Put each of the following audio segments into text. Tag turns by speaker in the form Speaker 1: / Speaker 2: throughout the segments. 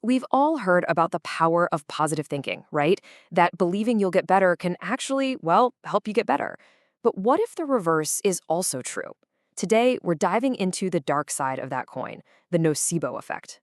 Speaker 1: We've all heard about the power of positive thinking, right? That believing you'll get better can actually, well, help you get better. But what if the reverse is also true? Today, we're diving into the dark side of that coin, the nocebo effect.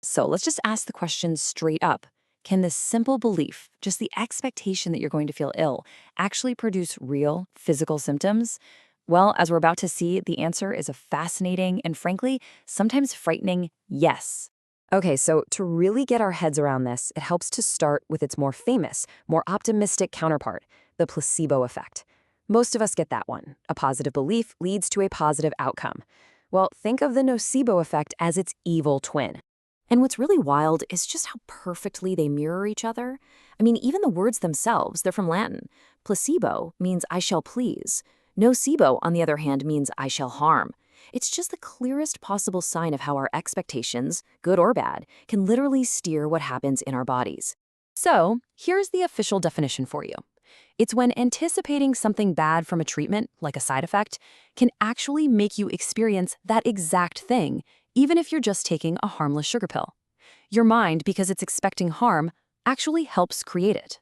Speaker 1: So let's just ask the question straight up. Can this simple belief, just the expectation that you're going to feel ill, actually produce real physical symptoms? Well, as we're about to see, the answer is a fascinating and frankly, sometimes frightening yes. Okay, so to really get our heads around this, it helps to start with its more famous, more optimistic counterpart, the placebo effect. Most of us get that one. A positive belief leads to a positive outcome. Well, think of the nocebo effect as its evil twin. And what's really wild is just how perfectly they mirror each other. I mean, even the words themselves, they're from Latin. Placebo means I shall please. Nocebo, on the other hand, means I shall harm. It's just the clearest possible sign of how our expectations, good or bad, can literally steer what happens in our bodies. So, here's the official definition for you. It's when anticipating something bad from a treatment, like a side effect, can actually make you experience that exact thing, even if you're just taking a harmless sugar pill. Your mind, because it's expecting harm, actually helps create it.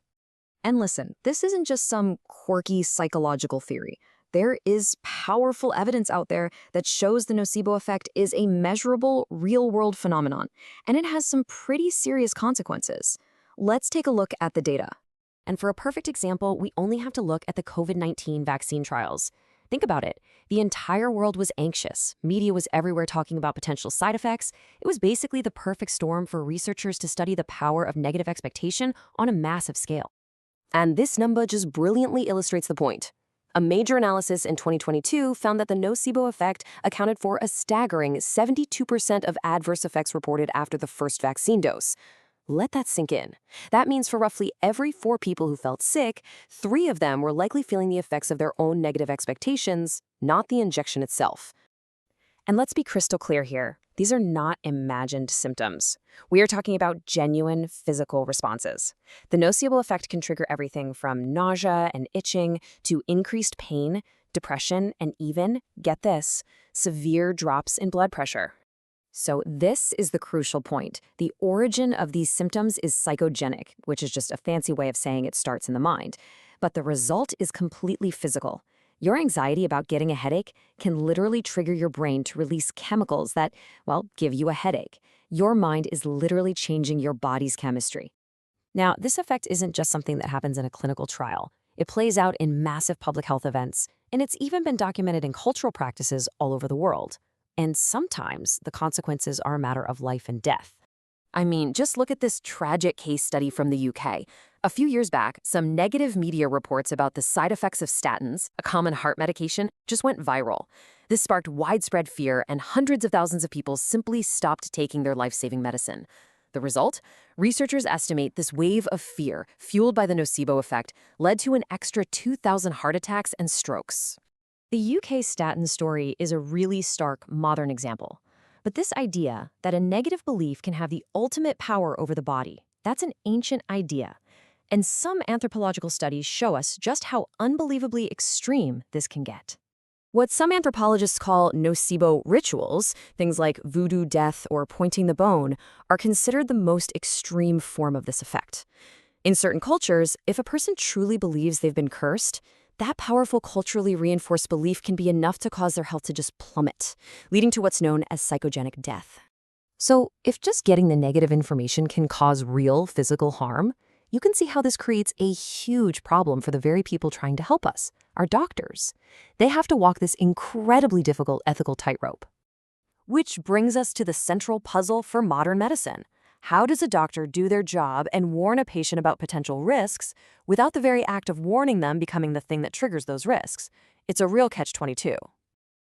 Speaker 1: And listen, this isn't just some quirky psychological theory. There is powerful evidence out there that shows the nocebo effect is a measurable, real-world phenomenon, and it has some pretty serious consequences. Let's take a look at the data. And for a perfect example, we only have to look at the COVID-19 vaccine trials. Think about it. The entire world was anxious. Media was everywhere talking about potential side effects. It was basically the perfect storm for researchers to study the power of negative expectation on a massive scale. And this number just brilliantly illustrates the point. A major analysis in 2022 found that the nocebo effect accounted for a staggering 72% of adverse effects reported after the first vaccine dose. Let that sink in. That means for roughly every 4 people who felt sick, 3 of them were likely feeling the effects of their own negative expectations, not the injection itself. And let's be crystal clear here. These are not imagined symptoms. We are talking about genuine physical responses. The nocebo effect can trigger everything from nausea and itching to increased pain, depression, and even, get this, severe drops in blood pressure. So this is the crucial point. The origin of these symptoms is psychogenic, which is just a fancy way of saying it starts in the mind. But the result is completely physical. Your anxiety about getting a headache can literally trigger your brain to release chemicals that, well, give you a headache. Your mind is literally changing your body's chemistry. Now, this effect isn't just something that happens in a clinical trial. It plays out in massive public health events, and it's even been documented in cultural practices all over the world. And sometimes the consequences are a matter of life and death. I mean, just look at this tragic case study from the UK. A few years back, some negative media reports about the side effects of statins, a common heart medication, just went viral. This sparked widespread fear, and hundreds of thousands of people simply stopped taking their life-saving medicine. The result? Researchers estimate this wave of fear, fueled by the nocebo effect, led to an extra 2,000 heart attacks and strokes. The UK statin story is a really stark, modern example. But this idea that a negative belief can have the ultimate power over the body, that's an ancient idea. And some anthropological studies show us just how unbelievably extreme this can get. What some anthropologists call nocebo rituals, things like voodoo death or pointing the bone, are considered the most extreme form of this effect. In certain cultures, if a person truly believes they've been cursed, that powerful culturally reinforced belief can be enough to cause their health to just plummet, leading to what's known as psychogenic death. So, if just getting the negative information can cause real physical harm, you can see how this creates a huge problem for the very people trying to help us, our doctors. They have to walk this incredibly difficult ethical tightrope. Which brings us to the central puzzle for modern medicine. How does a doctor do their job and warn a patient about potential risks without the very act of warning them becoming the thing that triggers those risks? It's a real catch-22.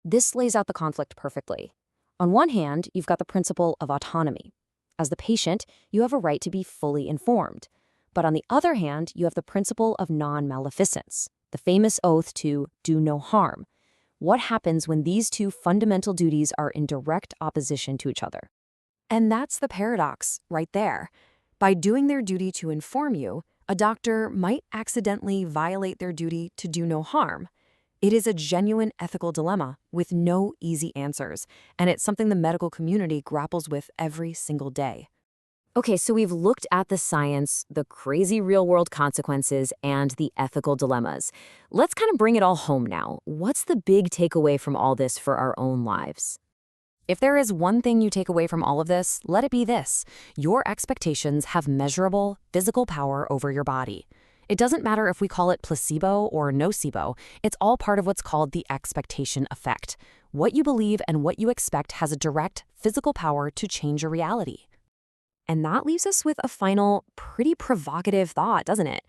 Speaker 1: This lays out the conflict perfectly. On one hand, you've got the principle of autonomy. As the patient, you have a right to be fully informed. But on the other hand, you have the principle of non-maleficence, the famous oath to do no harm. What happens when these two fundamental duties are in direct opposition to each other? And that's the paradox right there. By doing their duty to inform you, a doctor might accidentally violate their duty to do no harm. It is a genuine ethical dilemma with no easy answers, and it's something the medical community grapples with every single day. Okay, so we've looked at the science, the crazy real-world consequences, and the ethical dilemmas. Let's kind of bring it all home now. What's the big takeaway from all this for our own lives? If there is one thing you take away from all of this, let it be this. Your expectations have measurable, physical power over your body. It doesn't matter if we call it placebo or nocebo, it's all part of what's called the expectation effect. What you believe and what you expect has a direct, physical power to change your reality. And that leaves us with a final, pretty provocative thought, doesn't it?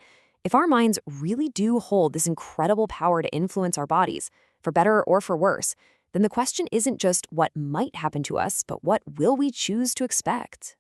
Speaker 1: If our minds really do hold this incredible power to influence our bodies, for better or for worse, then the question isn't just what might happen to us, but what will we choose to expect?